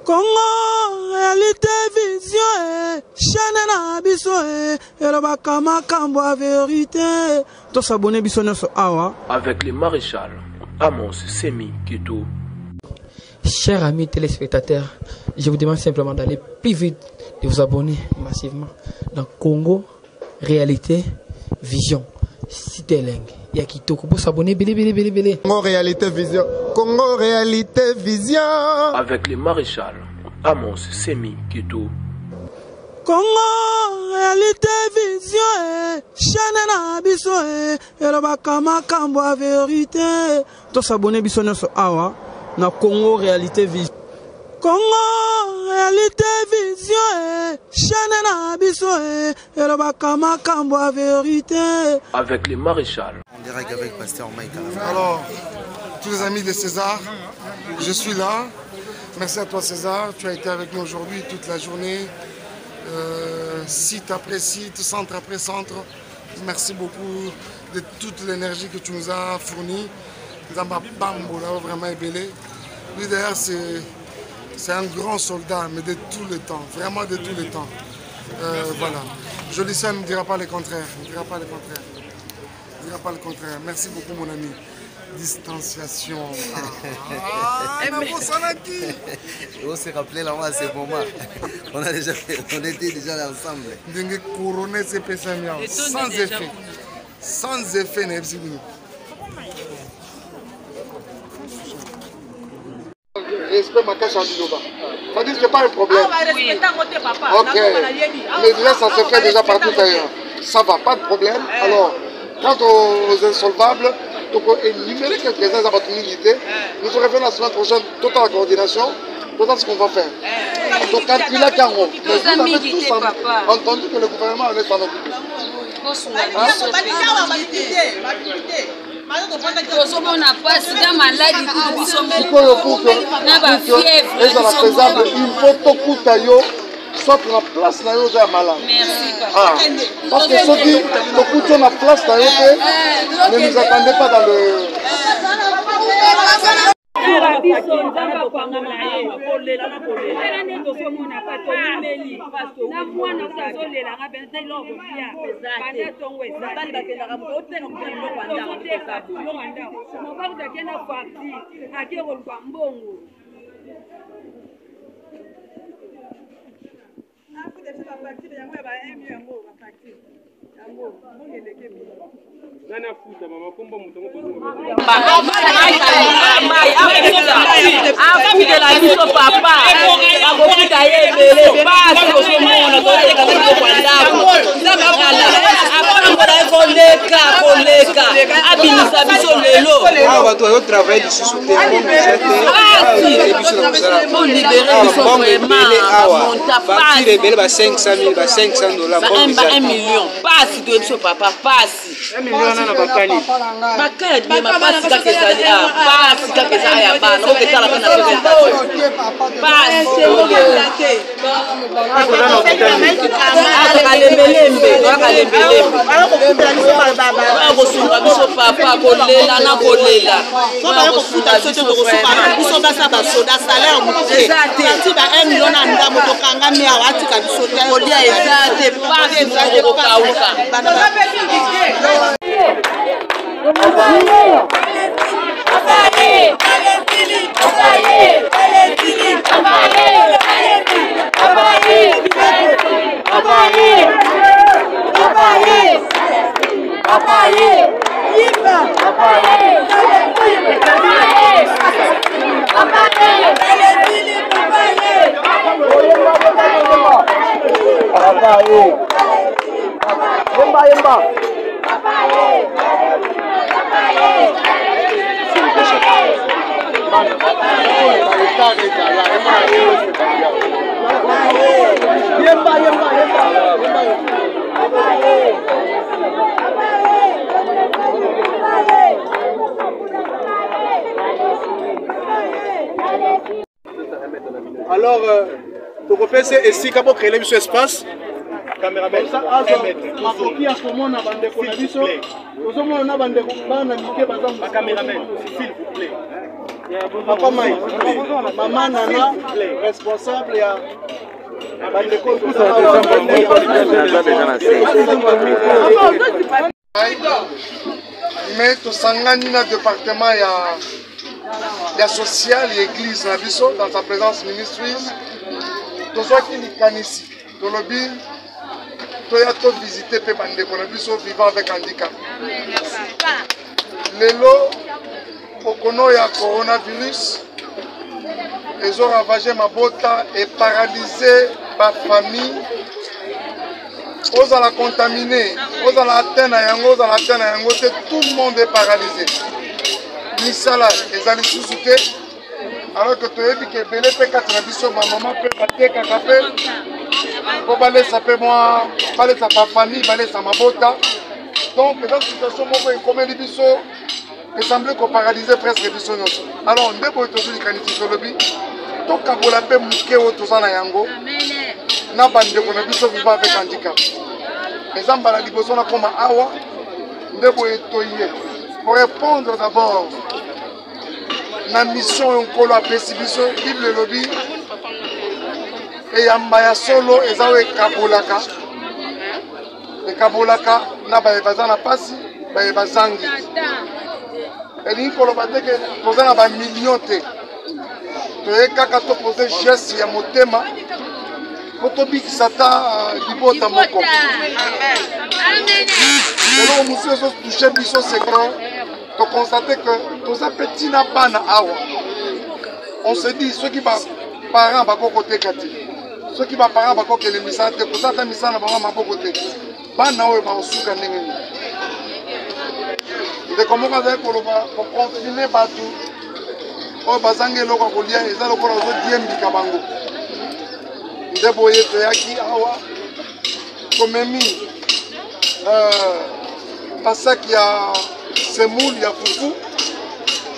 Congo, réalité, vision, chaîne na biso, et le bakama kambo a vérité. Tous s'abonner biso sur Awa. Avec le maréchal Amos Semi Kito. Chers amis téléspectateurs, je vous demande simplement d'aller plus vite, de vous abonner massivement dans Congo, réalité, vision. Citeling. Il y a qui pour s'abonner, belé. Congo, réalité, vision. Congo, réalité, vision. Avec le maréchal Amos Semi Kito. Congo, réalité, vision, chaîne na biso, et le bakama kambo a vérité. Tous s'abonner biso sur Awa, na Congo, réalité, vision. Congo, réalité, vision, chaîne na biso, et le bakama kambo a vérité. Avec le maréchal. En direct avec Pasteur Mike. Alors, tous les amis de César, je suis là. Merci à toi César, tu as été avec nous aujourd'hui toute la journée. Site après site, centre après centre. Merci beaucoup de toute l'énergie que tu nous as fournie. Zamba Bambo, là, vraiment ébélé. Lui d'ailleurs, c'est un grand soldat, mais de tout le temps, vraiment de tout le temps. Voilà. Jolissa ne dira pas le contraire. Ne dira pas le contraire. Ne dira pas le contraire. Merci beaucoup, mon ami. Distanciation. On s'est rappelé là à ce moment. On était déjà ensemble. Dengue couronné ces PSMia sans effet. Sans effet, Nebzibou. Respect ma cache en Dinoba. Ça dit que c'est pas un problème. Ok. Mais déjà, ça se fait déjà partout ailleurs. Ça va, pas de problème. Alors, quant aux insolvables, donc énumérer quelques-uns à votre unité. Nous ferons la semaine prochaine toute la coordination. Voilà ce qu'on va faire. Donc quand il a Caro, mais vous avez tous entendu que le gouvernement allait s'en occuper. Il faut tout soit la place na yo za malade. Parce que ceux qui ont la place na yo ne nous attendez pas dans le Alors, donc on fait c'est ici quand on crée le espace. Caméraman, un mètre. Caméraman, s'il vous plaît. Papa Maï, maman Nana, responsable, il y a mais tout sangani na département il y a social et église na biso dans sa présence ministries to soit qui likanisi to lobby to ya to visiter pe bande ko na biso vivant avec handicap lelo okono ya coronavirus ils ont ravagé ma bota et paralysé ma famille. Ils ont contaminé, ils ont atteint, tout le monde est paralysé. Misala, ils ont sous-souté. Alors que tu as vu que Belé peut être maman peut battre café. Pour baler ça peut moi, baler ça ma famille, baler ça ma bota. Donc dans cette situation, moi comme les bisous, il semble qu'on paralysé presque les bisous. Alors on peut toujours les canitiers sur le bi. Donc quand vous l'avez mouqué au tout ça na yango, na bande qu'on a bisous vivant avec handicap. Les hommes la liboso na comme awa, ndebo etoyé. Pour répondre d'abord na mission onkolo apesi biso Bible lobby et yamba solo ezawe kabolaka. E kabolaka na ba bazana pasi, ba bazangi. Et l'inkolo bateke posana ba million te. Et quand on pose geste, il y a mon thème. Quand on dit que ça t'a dit bon dans mon corps. Alors, monsieur, on touche biso secret. On constate que tous ces petits n'a pas na awa. On se dit ceux qui va parents va côté kati. Ceux qui va parents va côté les misans. Pour ça, ta misan na ba ma côté. Ba na o ba osuka ndenge. De comment on va pour confiner partout. Oh, bazange loko kolia eza loko rozo diembi kabango ndebo yeto yaki awa komemi pasaki ya semoule ya fufu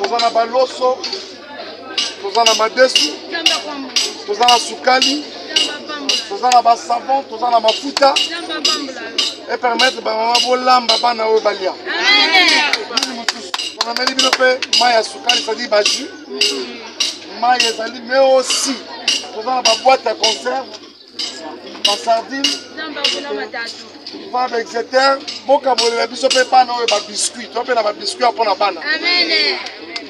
tozana baloso tozana madesu tozana sukali tozana ba savon tozana mafuta et permettre ba mama bolamba bana o balia on a mis le peu maya sukali ça dit ba jus maya zali mais aussi nous avons ma boîte à conserve ma sardine va avec Exeter boka bolela biso pe pa na ba biscuit to pe na ba biscuit pour na bana amen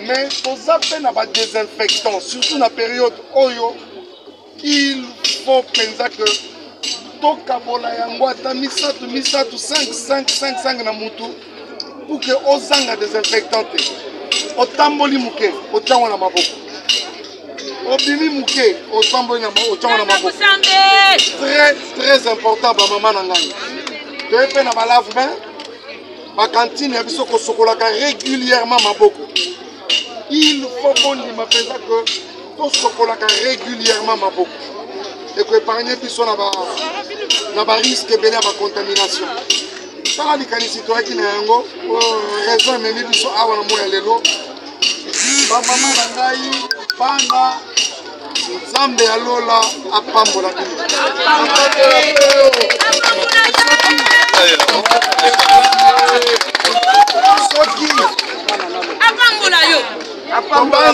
mais toza pe na ba désinfectant surtout na période oyo il faut penser que toka bola yango ata misatu 5 na mutu pour que ozanga désinfectant o tamboli muke o tango na maboko o bimi muke o tamboli na maboko très important ba maman na ngai to epe na ba lave-main ba cantine ya biso ko sokolaka régulièrement maboko il faut qu'on dise que to sokolaka régulièrement maboko et que épargner biso na ba risque belé ba contamination. Tala likanisi toaki na yango raison ememi biso awa na moya lelo bamama na ngai bana nzambe ya lola apambola bino soki apambola yo apambola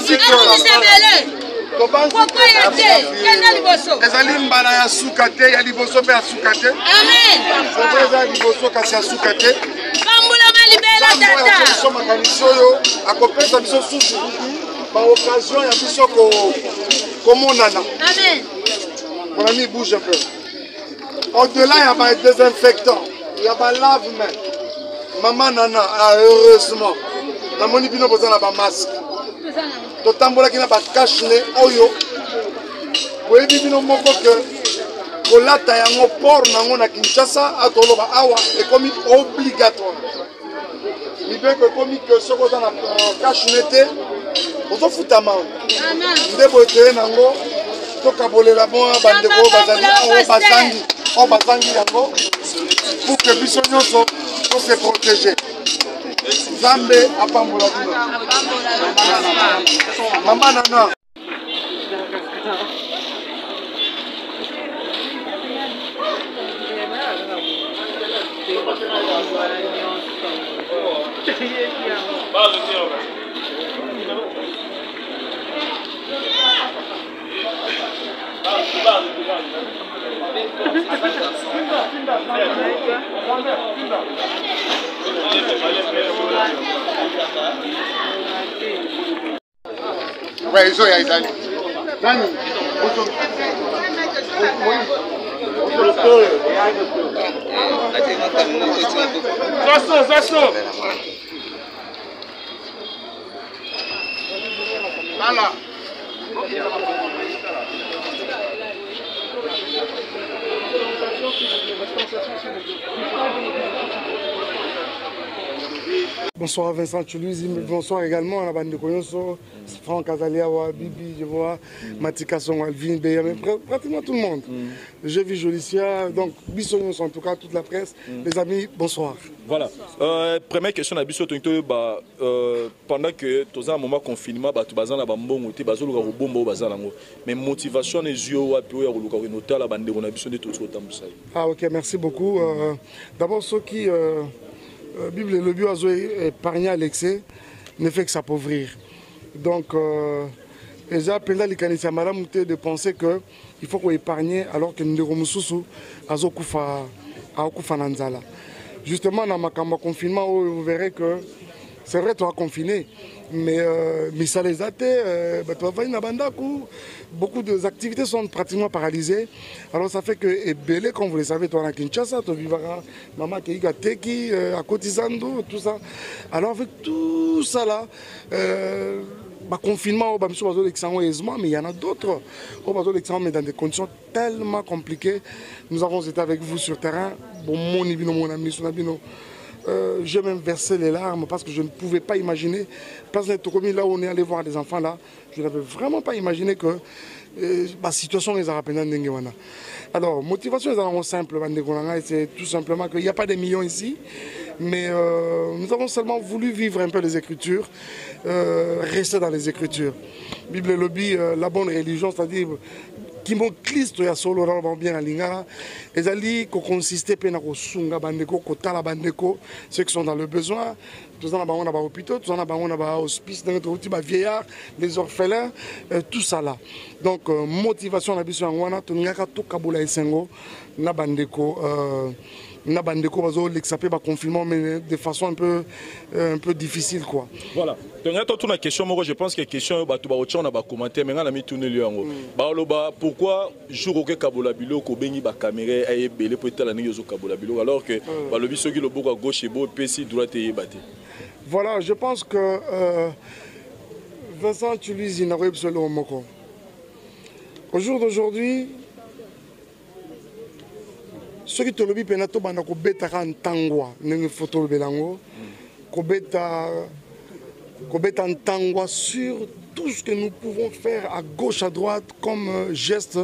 ezali mbala ya suka te ya liboso mpe ya suka te eza liboso kasi ya suka te biso makanisi oyo akopesa biso susu baoccasion ya biso komonana mon ami bouge un peu au-delà ya badésinfectant ya balave-main mama nana heureusement namoni bino boza na bamasque totambolaki na bakashne oyo boyebi bino moko ke kolata yango port nango na Kinshasa atoloba awa ekomi obligatoire libeko ekomi ke soki oza na kashne te ozofutama nde boye toye nango tokabolela bo bandeko oyo bazangi yango pour que biso nyonso tose protéger Zambe apambola bino mama nana Ouais, ils sont à Italie. Voilà. Bonsoir Vincent Toulouse, bonsoir également à la bande de Koyoso, Franck Azalia, Bibi, je vois, Matika Son, Alvin, pratiquement tout le monde. J'ai vu Jolicia, donc Bissonnos en tout cas, toute la presse. Les amis, bonsoir. Voilà. Première question à Bissot, pendant que tu as un moment de confinement, tu as un bon mais motivation les yeux à la bande de Ah ok, merci beaucoup. D'abord ceux qui... Bible le bio a épargné à l'excès ne fait que s'appauvrir. Donc, j'ai appelé les Canisiens de penser qu'il faut qu'on épargne alors que nous devons à Nanzala. Justement, dans ma confinement, vous verrez que c'est vrai, tu as confiné, mais ça les a été. Beaucoup d'activités sont pratiquement paralysées. Alors ça fait que Belé, comme vous le savez, tu es à Kinshasa, tu vivras maman qui est à Teki, à Kotisando, tout ça. Alors avec tout ça là, confinement, mais il y en a d'autres. Mais dans des conditions tellement compliquées. Nous avons été avec vous sur terrain. Mon ami, j'ai même versé les larmes parce que je ne pouvais pas imaginer, parce que là où on est allé voir des enfants là, je n'avais vraiment pas imaginé que la situation est à Alors, motivation est simple, c'est tout simplement qu'il n'y a pas de millions ici, mais nous avons seulement voulu vivre un peu les Écritures, rester dans les Écritures. Bible et lobby, la bonne religion, c'est-à-dire qui m'ont Christ ya solo bien à lingala et ali ko consister pe na ko sunga bandeko ko tala bandeko ceux qui sont dans le besoin tous en a ba hôpitaux tous en a ba hospice dans notre petit vieillards les orphelins tout ça là donc motivation na biso ngwana to ngaka to kabula esengo na bandeko bazo l'exapé ba confinement mais de façon un peu difficile quoi. Voilà. Donc toute la question moi je pense que question ba to ba otcha na ba commenter mais ngana mi tourner le yango. Ba loba pourquoi jour que kabula bilo ko bengi ba caméra ay belé peut être la nyozo kabula bilo alors que ba lobi soki lo boko à gauche et beau PC droite et baté. Voilà, je pense que Vincent Toulouse il n'arrive seulement moko. Au jour d'aujourd'hui ceux qui te lobby penato bana ko beta kan tangwa nenge photo belango ko beta tangwa sur tout ce que nous pouvons faire à gauche à droite comme geste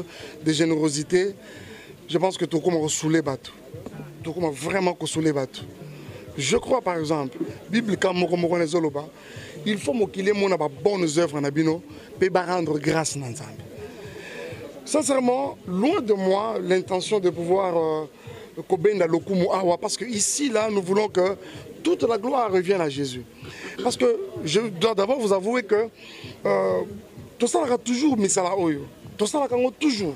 de générosité. Je pense que tout comme soulé bateau. Tout comme vraiment soulé bateau. Je crois par exemple Bible comme il faut qu'il ait mon bonnes œuvres en abino peut rendre grâce dans Nzambe. Sincèrement, loin de moi l'intention de pouvoir parce que ici, là, nous voulons que toute la gloire revienne à Jésus. Parce que je dois d'abord vous avouer que tout ça aura toujours mis ça là tout ça toujours.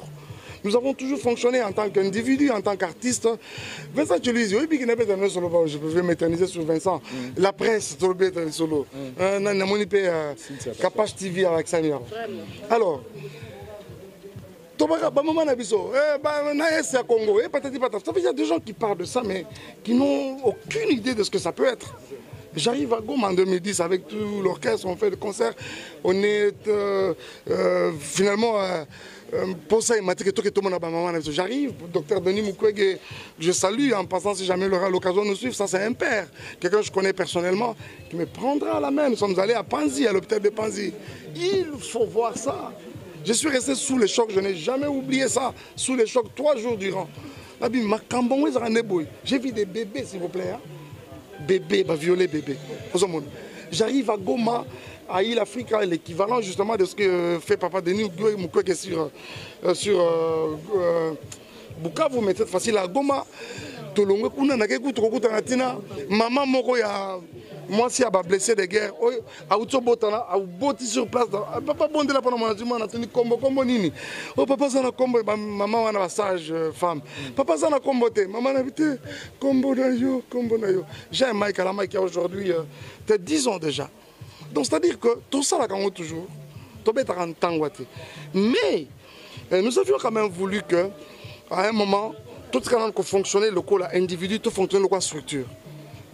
Nous avons toujours fonctionné en tant qu'individu, en tant qu'artiste. Vincent Toulouse, je peux m'éterniser sur Vincent. La presse, solo. Capage TV avec Samir. Alors, il y a des gens qui parlent de ça, mais qui n'ont aucune idée de ce que ça peut être. J'arrive à Goma en 2010 avec tout l'orchestre, on fait des concerts. On est finalement pour ça, il m'a dit que tout le monde. J'arrive, docteur Denis Mukwege, je salue en passant si jamais il aura l'occasion de nous suivre. Ça, c'est un père, quelqu'un que je connais personnellement, qui me prendra à la main. Nous sommes allés à Panzi, à l'hôpital de Panzi. Il faut voir ça. Je suis resté sous le choc, je n'ai jamais oublié ça, sous le choc 3 jours durant. J'ai vu des bébés, s'il vous plaît. Hein? Bébés, violés bébés. J'arrive à Goma, à Île Africa, l'équivalent justement de ce que fait Papa Denis Mukwege sur Bukavu, mais c'est facile à Goma. Maman Moko Moi, si il y a blessé de guerre, à Outsobotana, à Boti sur place, papa bon de la pendant mon on a tenu combo nini. Oh papa ça na combo, maman on a sage femme. Papa ça na combo te, maman a habité combo na yo. J'ai un Mike à la Mike qui a aujourd'hui peut-être 10 ans déjà. Donc c'est-à-dire que tout ça là quand toujours, tout bête à mais nous avions quand même voulu que à un moment tout ce qui fonctionnait le coup individu, tout fonctionnait le coup structure.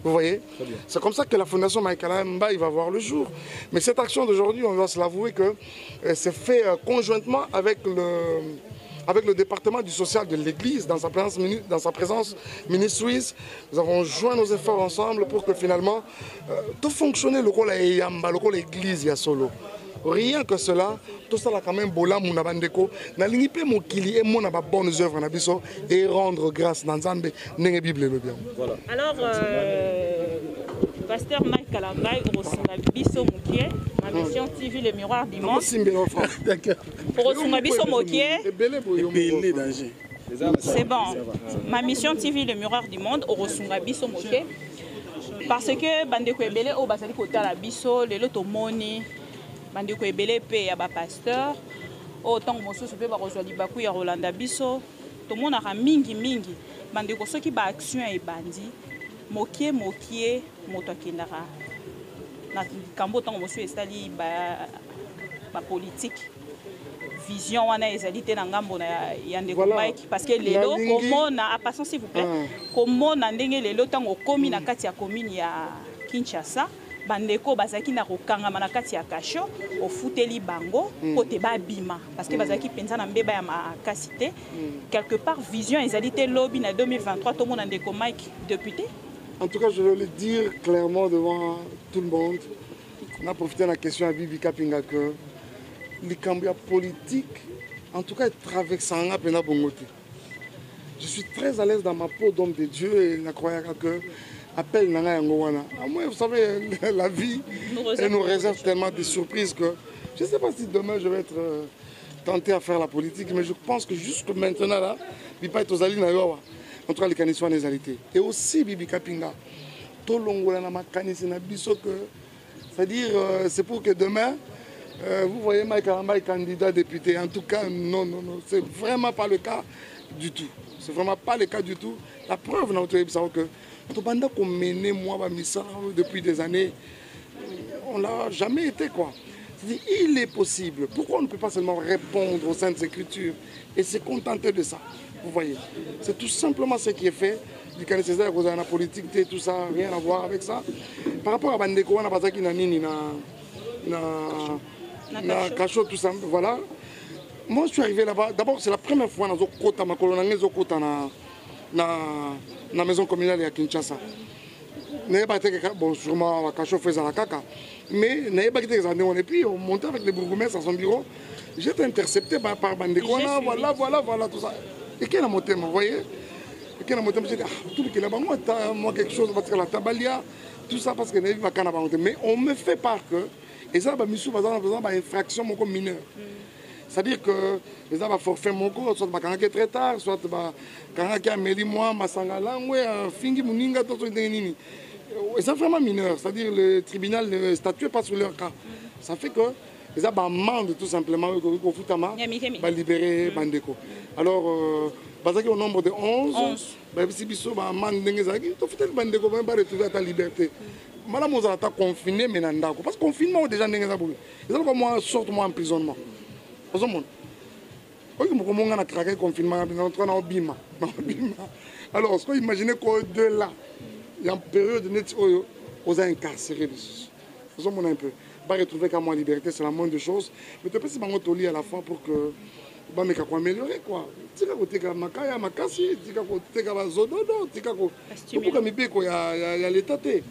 Vous voyez? C'est comme ça que la fondation Michael Mba il va voir le jour. Mais cette action d'aujourd'hui, on doit se l'avouer que c'est fait conjointement avec le département du social de l'Église, dans sa présence ministre-suisse. Nous avons joint nos efforts ensemble pour que finalement tout fonctionne le rôle Yamba, le rôle Église Yasolo. Rien que cela, tout ça là quand même bola muna bandeko na lingi pe mokili et mona ba bonnes œuvres na biso et rendre grâce dans Nzambe nenge Bible le bien. Voilà. Alors pasteur Mike Kalambai osunga biso mokie ma mission TV le miroir du monde. Pour osunga biso mokie. C'est bon. Ma mission TV le miroir du monde osunga biso mokie parce que bandeko ebele o basali kotala biso lelo to moni bandeko ebele pe ya ba pasteur autant mosusu pe ba kozwa libaku ya Rolanda biso to monaka mingi bandeko soki ba action e bandi mokie moto akendaka na kambo tango mosusu esali ba politique vision wana ezali te na ngambo na ya ndeko Mike parce que lelo komona passons s'il vous plaît komona ndenge lelo tango komi na kati ya commune ya Kinshasa bandeko bazaki na kokangama na kati ya kasho ofuteli bango kote babima parce que bazaki penza na mbeba ya makasité quelque part vision ezalité lobby na 2023 tout le monde ndeko Mike député. En tout cas, je veux le dire clairement devant tout le monde. On a profité de la question à Bibi Kapinga que les cambia politiques, en tout cas, traversent un peu la bongoté. Je suis très à l'aise dans ma peau d'homme de Dieu et la croyance que appelle Nanga Yangowana. Moi, vous savez, la vie, elle nous réserve tellement de surprises que je ne sais pas si demain je vais être tenté à faire la politique, mais je pense que jusque maintenant, là, Bipa est aux alliés Nayowa. En tout cas, les canissois les alités. Et aussi, Bibi Kapinga, tout le monde a c'est-à-dire, c'est pour que demain, vous voyez Mike Kalamba est candidat député. En tout cas, non, c'est vraiment pas le cas du tout. C'est vraiment pas le cas du tout. La preuve, nous avons que tout le monde a mené moi depuis des années, on l'a jamais été quoi. C'est-à-dire, il est possible. Pourquoi on ne peut pas seulement répondre aux Saintes Écritures et se contenter de ça? Vous voyez, c'est tout simplement ce qui est fait. Du Canet César, vous avez la politique, tout ça, rien à voir avec ça. Par rapport à Bandeko, on a pas qui na nini na Kacho, tout ça, voilà. Moi, je suis arrivé là-bas. D'abord, c'est la première fois dans Zokota, ma colonne Zokota na maison communale à Kinshasa. Bon, sûrement, la Kacho faisait la caca. Mais et puis on montait avec les bourgmestres à son bureau. J'étais intercepté par Bandeko, voilà, tout ça. Et quel est mon thème, vous voyez? Et quel est mon thème? J'ai dit, tout le monde là-bas, moi quelque chose, parce que la tabalia, tout ça, parce que n'est pas qu'un abandon. Mais on me fait part que, et ça, bah, monsieur, par exemple, une infraction mon mineur. C'est-à-dire que, les gens, forfait mon corps, soit quand il est très tard, soit quand il y a un moi, Masangala, Fingi, Mouninga, tout ça, et c'est vraiment mineur. C'est-à-dire le tribunal ne statue pas sur leur cas. Ça fait que, les gens demandent tout simplement va libérer Bandeko. Alors, au nombre de 11, si Bisso demande de Bandeko va retrouver ta liberté. Madame, on a confiné, mais parce que confinement, déjà, ils ont comme moi, sorte-moi emprisonnement. On a craqué le confinement, on a bima. Alors, ce qu'on imagine qu'au-delà, il y a une période où on a incarcéré. Vous avez un peu. Pas retrouver qu'à moi liberté, c'est la moindre chose. Mais tu peux se mettre à la fois pour que bah mais qu'on améliorer quoi. Tika ko teka makaya makasi, tika ko teka bazododo, tika ko pour que mi ko ya l'état té.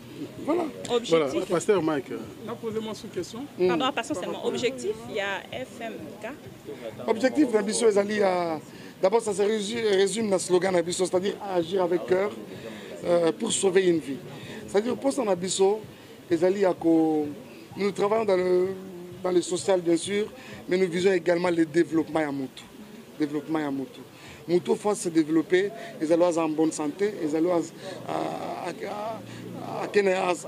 Voilà. Voilà, pasteur Mike. Posez-moi une question. Pardon, passons seulement objectif, il y a FMK. Objectif d'ambition ezali d'abord ça se résume dans le slogan d'ambition, c'est-à-dire agir avec cœur pour sauver une vie. C'est-à-dire pour son ambition ezali ako nous travaillons dans le social, bien sûr, mais nous visons également le développement à Moutou. développement à Moutou. Moutou faut se développer, ils allaient en bonne santé, ils allaient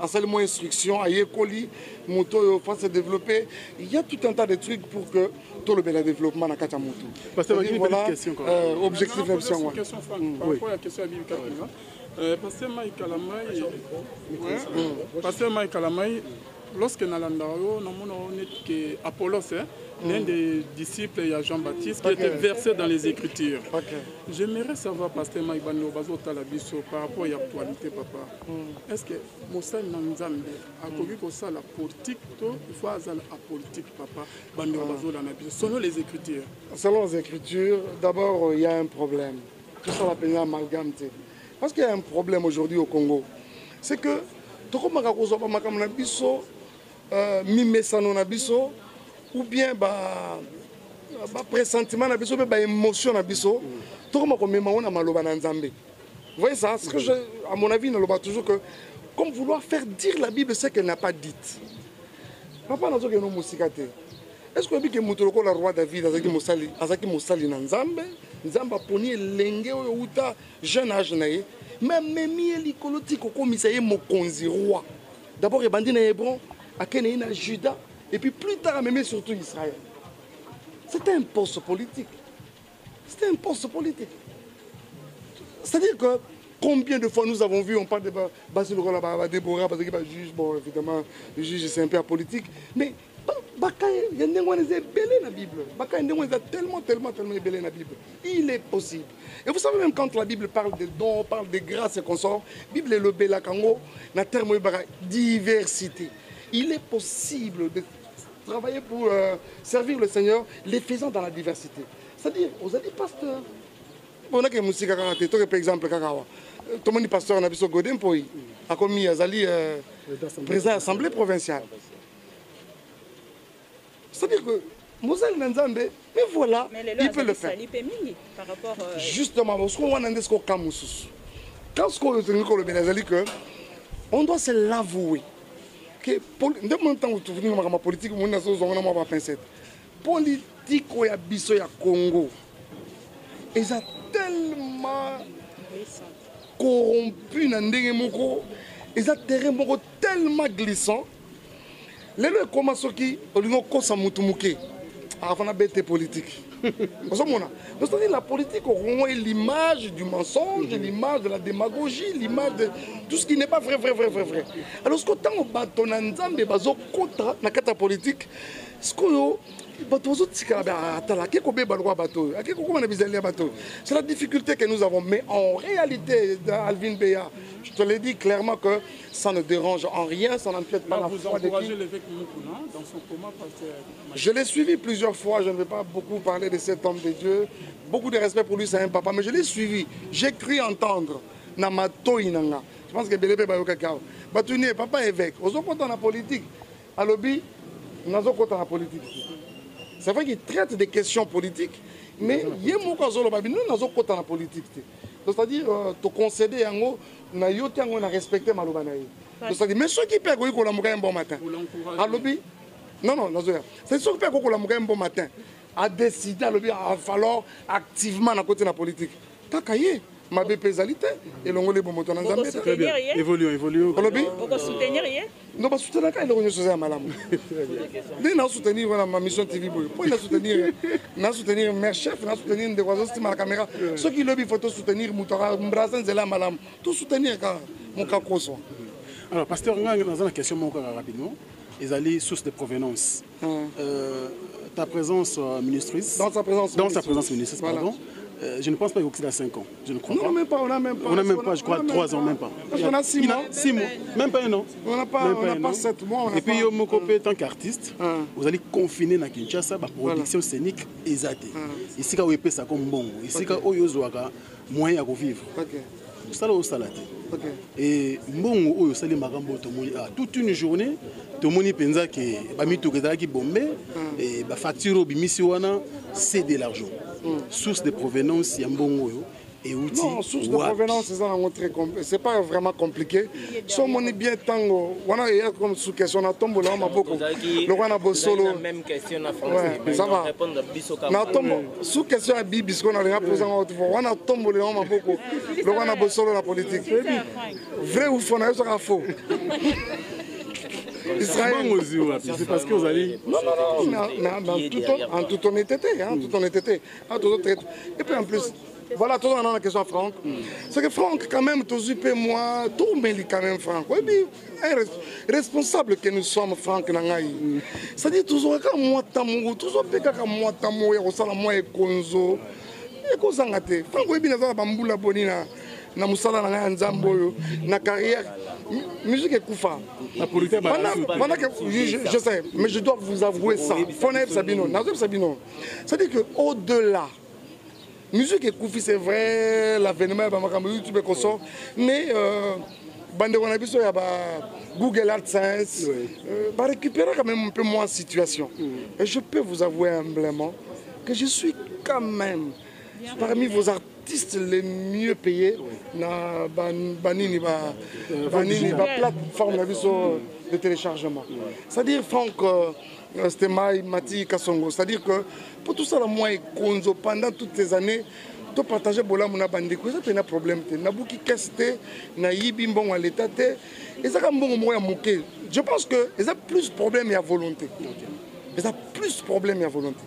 à seulement instruction, à école, Moutou faut se développer. Il y a tout un tas de trucs pour que tout le développement dans Kacha Moutou. Parce que voilà, question. objectif de question par rapport à la question à Bibi Kalinga. Pasteur Mike Kalamai, lorsque Nalandao, on est que Apollos, l'un des disciples de Jean-Baptiste, qui était versé dans les Écritures. J'aimerais savoir, Pasteur Mike Bano, par rapport à l'actualité, papa. Est-ce que Moussa Nanzambe a connu que ça la politique, il faut la politique, papa, selon les Écritures? Selon les Écritures, d'abord, il y a un problème. Tout ça l'appelle amalgame. Parce qu'il y a un problème aujourd'hui au Congo. C'est que, ou bien pressentiment, émotion, vous voyez ça? Ce que à mon avis, je toujours que, comme vouloir faire dire la Bible ce qu'elle n'a pas dite. Papa, nous avons est-ce que le roi David azaki mosali na Nzambe Nzambe poni lenge uta jeune âge na ye même memi likolo ti kokomisa ye mokonzi roi d'abord ebandi na Hébron akene na Juda et puis plus tard même surtout Israël. C'était un poste politique. C'était un poste politique. C'est-à-dire que combien de fois nous avons vu, on parle de Déborah, parce que le juge, bon évidemment le juge c'est un peu apolitique, mais il y a belé dans la Bible. Il y a tellement belé dans la Bible. Il est possible. Et vous savez, même quand la Bible parle de dons, parle de grâce et consorts, la Bible est le bel kango, na terme diversité. Il est possible de travailler pour servir le Seigneur, les faisant dans la diversité. C'est-à-dire, vous avez des pasteurs. On a des musiques par exemple, tout le monde est pasteur, on a vu ce Godin pour lui. A commis Azali, président de l'Assemblée provinciale. C'est-à-dire que Moselle Nanzambe, mais voilà, il peut le faire. Justement, parce qu'on a des Kamoussous. Quand on doit se l'avouer. Que la politique, politique au Congo, ils ont tellement corrompu, ils ont tellement glissant. Les gens commencent à se avant la politique. C'est-à-dire la politique est l'image du mensonge, l'image de la démagogie, l'image de tout ce qui n'est pas vrai. Alors, ce que tant on bâton ensemble, contre la politique, ce que c'est la difficulté que nous avons. Mais en réalité, Alvin Béa, je te l'ai dit clairement que ça ne dérange en rien, ça n'empiète pas la foi de qui. Dans son coma, je l'ai suivi plusieurs fois, je ne vais pas beaucoup parler de cet homme de Dieu. Beaucoup de respect pour lui, c'est un papa, mais je l'ai suivi. J'ai cru entendre. Je pense que Bélébé Bayokakao. Papa évêque, aux autres dans la politique. À l'objet, nous avons dans la politique. C'est vrai qu'il traite des questions politiques, mais il y a beaucoup de choses dans la politique. C'est-à-dire, tu concéder en haut, tu as respecté Malobanaï. C'est-à-dire, mais ceux qui perdent un bon matin, à l'objet, non, c'est ceux qui perdent un bon matin, à décider, à va falloir activement à côté de la politique. T'as caillé. Ma bépésalité et l'ongolais bon moto dans Zambie. Très bien. Évolue. Pourquoi soutenir rien? Non, pas soutenir quand il est revenu à Malam. Dès n'a soutenir ma mission TV. Pour il soutenir mes chefs, n'a soutenir des oiseaux qui la caméra. Ceux qui lobby photo soutenir Moutara, Mbrazen Zela Malam. Tout soutenir quand mon cas soit. Alors, pasteur, on a une question rapidement. Ils allaient source de provenance. Ta présence ministrice. Dans sa présence ministrice, pardon. Je ne pense pas qu'il a 5 ans. Je ne crois pas. Non, même pas. On n'a même pas, je crois, 3 ans, même pas. Parce qu'on a 6 mois. 6 mois. Même pas un an. On n'a pas 7 mois. Et puis, en tant qu'artiste, vous allez confiner dans Kinshasa la production scénique exatée. Ici, quand vous avez ça comme bon. Ici, quand vous avez moyen de vivre. Ça, c'est la et bon, toute une journée, tout le monde pense que bombé et facture c'est de l'argent. Source de provenance, il y a un bon Non, source de provenance, c'est pas vraiment compliqué. Si on est bien tango, on a comme sous question, on a tombé là, on a beaucoup. Le roi n'a pas solo. Même question en français. Ça va. Sous question à Bibi, on a rien posé en haute voix. On a tombé là, on a beaucoup. Le roi n'a pas solo la politique. Vrai ou faux, ça sera faux. C'est parce que vous allez... Non, en toute honnêteté. Et puis en plus, voilà, tout le monde a la question à Franck. C'est que Franck, quand même, moi, tout mêle quand même Franck. Oui, puis, responsable que nous sommes, Franck Nangaï. C'est-à-dire, toujours, quand moi, Tamou, toujours, quand moi, Tamou, et moi, et Konzo. Et Konzo, Franck, oui, bien, Bamboula Bonina, na Moussala, na Nzambo, na carrière. Musique est Koufa. Je sais, mais je dois vous avouer ça. C'est-à-dire qu'au-delà, musique est Koufi, c'est vrai, l'avènement, YouTube est consort, mais Google AdSense va récupérer quand même un peu moins la situation. Et je peux vous avouer humblement que je suis quand même parmi vos artistes les mieux payés na banini plateforme de téléchargement. C'est-à-dire Franck Stemai, Mati Kassongo. C'est-à-dire que pour tout ça, moi et Konzo, pendant toutes ces années, de partager Bola Mouna Bandiko, ça c'est un problème. Nabouki Kesté, Naïbi Mbon à l'état, et ça comme bon moi moqué. Je pense que ils ont plus de problèmes et à volonté. Ils ont plus de problèmes et à volonté.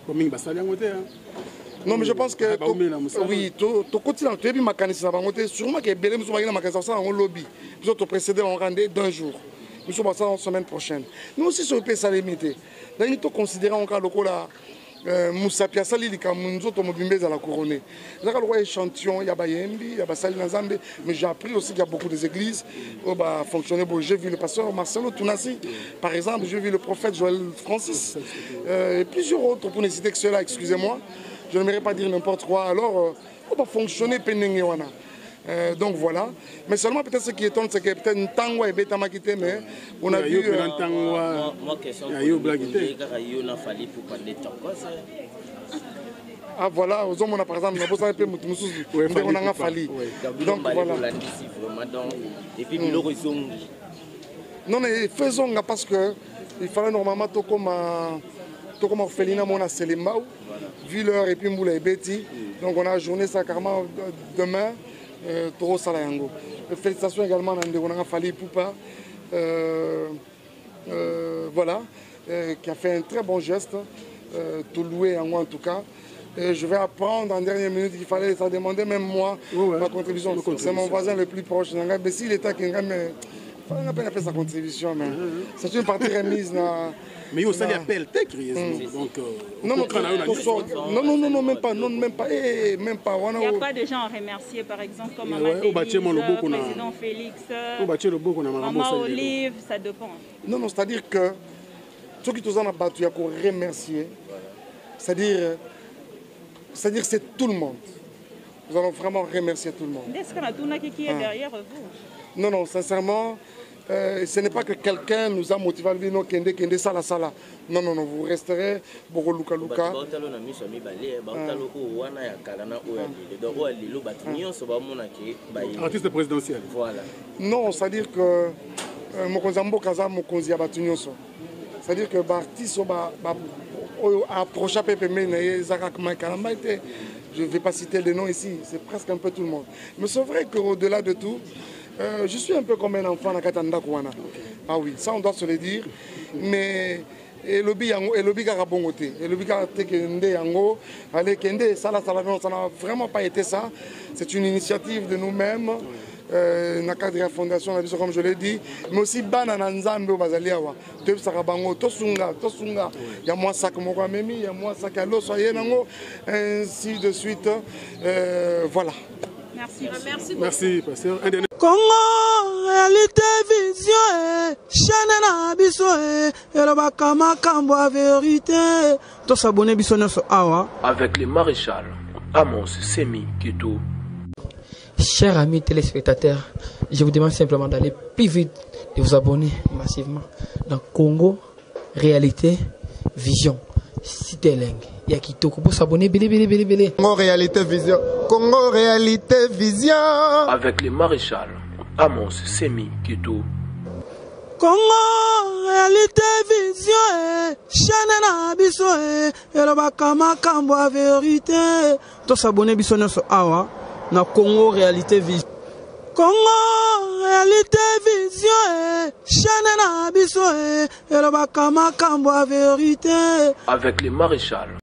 Non, mais je pense que oui, tu continues à te dire que sûrement que Belém soit en lobby. Nous autres précédés on rendait d'un jour. Nous sommes passés la semaine prochaine. Nous aussi sur le pays ça limité. Nous nous considérons encore le là. Moussa Piassali li kamunzo to mobimbe za la couronne. Là quand le échantillon, il y a Bayembi, il y a Basali Nazambe, mais j'ai appris aussi qu'il y a beaucoup des églises où bah fonctionner. Bon, j'ai vu le pasteur Marcelo Tounassi, par exemple, j'ai vu le prophète Joël Francis, et plusieurs autres pour ne citer que ceux-là. Excusez-moi, je n'aimerais pas dire n'importe quoi. Alors, on va fonctionner penengewana. Donc voilà, mais seulement peut-être ce qui étonne, c'est que peut-être un tango et bêta makité, mais on a vu. Ah voilà, aux hommes on a par exemple, on a fallu. Donc voilà. Et puis non mais faisons parce que il fallait normalement tout comme orphelinat mon a Selimbaou, vu l'heure et puis Moula et Betty, donc on a journée ça carrément demain. Toro Salayango. Félicitations également à Ndégonanga Fali Poupa, voilà, qui a fait un très bon geste, tout loué en moi en tout cas. Et je vais apprendre en dernière minute qu'il fallait ça demander même moi ma contribution. C'est mon voisin le plus proche. Mais si l'État qui a fait sa contribution, mais c'est une partie remise. Mais il y a aussi l'appel tech, donc non, même pas. Même pas. Il n'y a pas de gens à remercier, par exemple, comme Maman Denis, président Félix, Maman Olive, ça dépend. Non, c'est-à-dire que ceux qui ont battu, il y a qu'on remercier. C'est-à-dire c'est tout le monde. Nous allons vraiment remercier tout le monde. Est-ce qu'on a tout qui est derrière vous? Non, sincèrement. Ce n'est pas que quelqu'un nous a motivé à dire non, Kende, Sala. Non, vous resterez beaucoup Luka. Artiste présidentiel. Voilà. Non, c'est-à-dire que Mokonzambo Kaza, Mokonzi Abatunyoso. C'est-à-dire que l'artiste a approché PPM, je ne vais pas citer les noms ici, c'est presque un peu tout le monde. Mais c'est vrai qu'au-delà de tout, je suis un peu comme un enfant à Katanda Kouana. Ah oui, ça on doit se le dire. Mais et le lobby Garabongoté, et le lobby Kende Yango, allez Kende, ça n'a vraiment pas été ça. C'est une initiative de nous-mêmes. Na cadre de la fondation, comme je l'ai dit, mais aussi Banana Nzambe au Bazaliawa. Deux Sarabango, Tosunga, il y a moins ça que Mokwamemi, il y a moins ça que l'eau, ainsi de suite. Voilà. Merci, pasteur. Congo, réalité, vision, chaîne na biso, et le bakama kambo a vérité. Tout s'abonner biso nyoso awa. Avec le maréchal Amos Semi Kito. Chers amis téléspectateurs, je vous demande simplement d'aller plus vite, de vous abonner massivement dans Congo, réalité, vision, Cité Lengue. ya kitoko po s'abonner belé. Congo Réalité Vision. Congo Réalité Vision. Avec le maréchal Amos Semi Kitou. Congo Réalité Vision, chaîne na biso elobaka makambo ya vérité. To s'abonner biso nyonso awa na Congo Réalité Vision. Congo Réalité Vision, chaîne na biso elobaka makambo ya vérité. Avec le maréchal